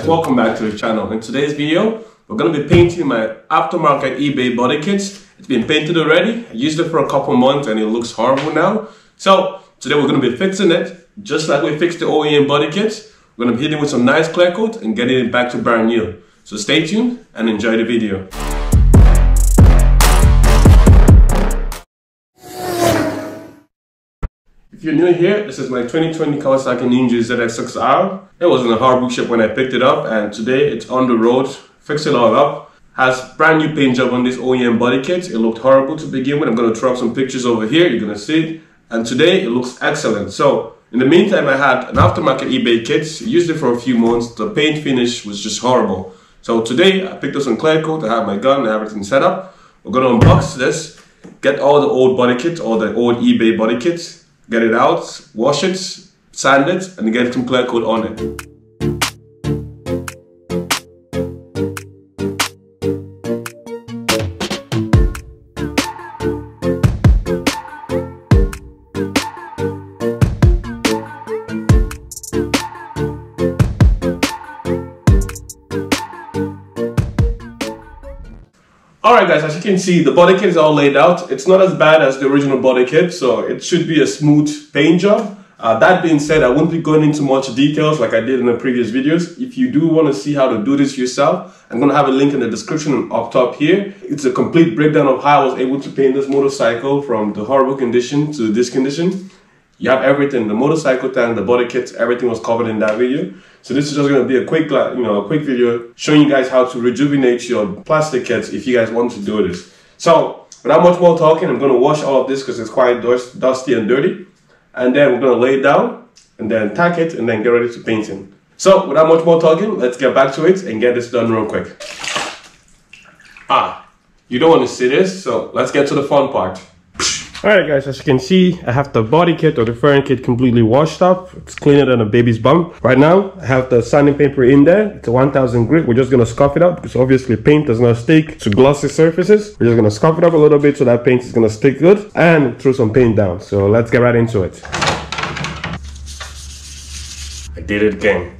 welcome back to the channel. In today's video, we're going to be painting my aftermarket eBay body kits. It's been painted already. I used it for a couple months and it looks horrible now. So today we're going to be fixing it just like we fixed the OEM body kits. We're going to be hitting it with some nice clear coat and getting it back to brand new. So stay tuned and enjoy the video. If you're new here, this is my 2020 Kawasaki Ninja ZX6R. It was in a horrible shape when I picked it up, and today it's on the road, fixed it all up. Has brand new paint job on this OEM body kit. It looked horrible to begin with. I'm going to throw up some pictures over here, you're going to see it. And today it looks excellent. So in the meantime, I had an aftermarket eBay kit. I used it for a few months. The paint finish was just horrible. So today I picked up some clear coat. I have my gun and everything set up. We're going to unbox this, get all the old body kits, all the old eBay body kits. Get it out, wash it, sand it, and get some clear coat on it. Alright guys, as you can see, the body kit is all laid out. It's not as bad as the original body kit, so it should be a smooth paint job. That being said, I won't be going into much details like I did in the previous videos. If you do want to see how to do this yourself, I'm going to have a link in the description and up top here. It's a complete breakdown of how I was able to paint this motorcycle from the horrible condition to this condition. You have everything, the motorcycle tank, the body kit, everything was covered in that video. So this is just going to be a quick, quick video showing you guys how to rejuvenate your plastic kits if you guys want to do this. So without much more talking, I'm going to wash all of this because it's quite dusty and dirty. And then we're going to lay it down and then tack it and then get ready to paint it. So without much more talking, let's get back to it and get this done real quick. You don't want to see this, so let's get to the fun part. Alright guys, as you can see, I have the body kit or the fairing kit completely washed up. It's cleaner than a baby's bum. Right now, I have the sanding paper in there. It's a 1000 grit. We're just going to scuff it up because obviously paint does not stick to glossy surfaces. We're just going to scuff it up a little bit so that paint is going to stick good and throw some paint down. So let's get right into it. I did it again.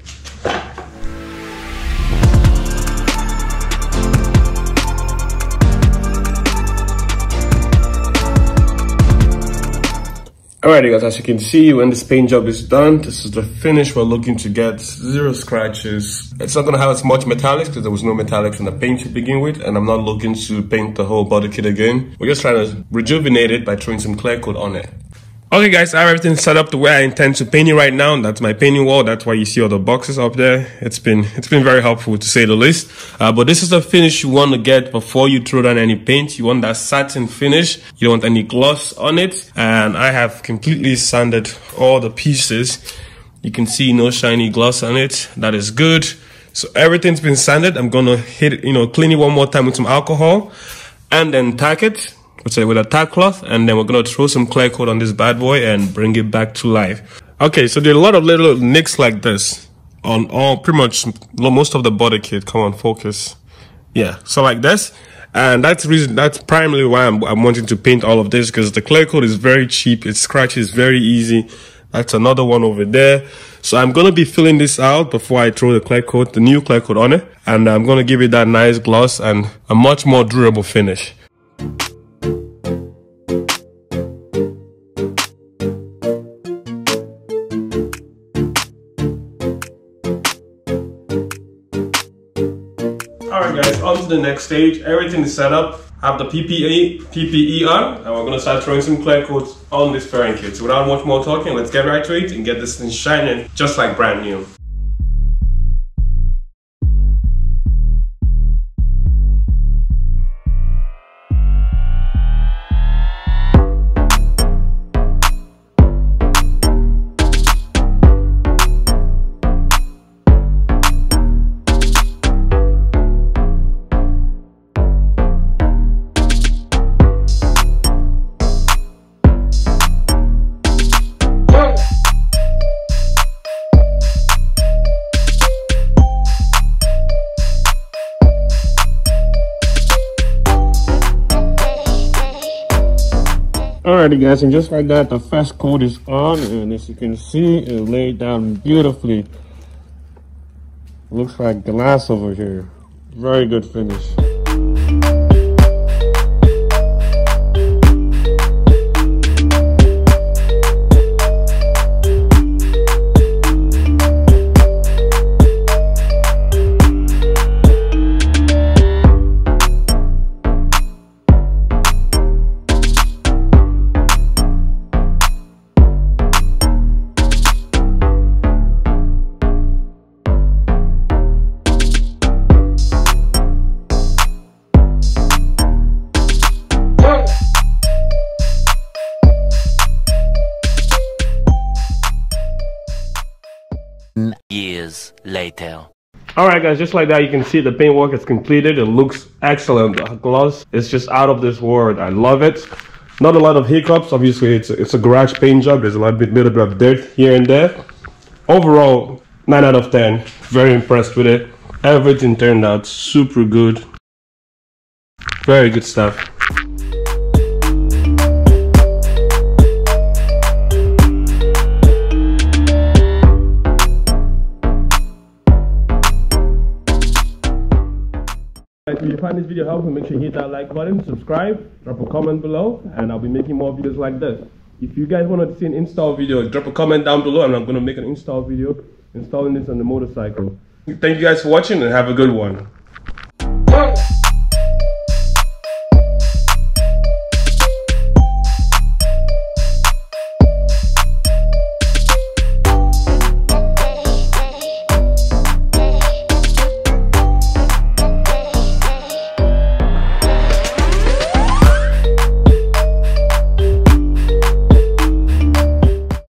Alrighty guys, as you can see, when this paint job is done, this is the finish we're looking to get. 0 scratches. It's not going to have as much metallics because there was no metallics in the paint to begin with, and I'm not looking to paint the whole body kit again. We're just trying to rejuvenate it by throwing some clear coat on it. Okay guys, I have everything set up the way I intend to paint it right now. That's my painting wall. That's why you see all the boxes up there. It's been very helpful to say the least. But this is the finish you want to get before you throw down any paint. You want that satin finish. You don't want any gloss on it. And I have completely sanded all the pieces. You can see no shiny gloss on it. That is good. So everything's been sanded. I'm gonna hit it, clean it one more time with some alcohol and then tack it. With a tack cloth, and then we're gonna throw some clear coat on this bad boy and bring it back to life. Okay, so there are a lot of little nicks like this on pretty much most of the body kit. Come on, focus. Yeah, so like this, and that's primarily why I'm wanting to paint all of this, because the clear coat is very cheap. It scratches very easy. That's another one over there. So I'm gonna be filling this out before I throw the clear coat, the new clear coat on it, and I'm gonna give it that nice gloss and a much more durable finish. Alright guys, on to the next stage. Everything is set up. I have the PPE on, and we're going to start throwing some clear coats on this fairing kit. So without much more talking, let's get right to it and get this thing shining just like brand new. Alrighty guys, and just like that, the first coat is on, and as you can see, it laid down beautifully. Looks like glass over here. Very good finish. Years later. Alright guys, just like that you can see the paintwork is completed. It looks excellent. The gloss is just out of this world. I love it. Not a lot of hiccups. Obviously it's a garage paint job. There's a little bit of dirt here and there. Overall 9 out of 10. Very impressed with it. Everything turned out super good. Very good stuff. If you find this video helpful, make sure you hit that like button, subscribe, drop a comment below, and I'll be making more videos like this. If you guys want to see an install video, drop a comment down below and I'm going to make an install video installing this on the motorcycle. Thank you guys for watching and have a good one.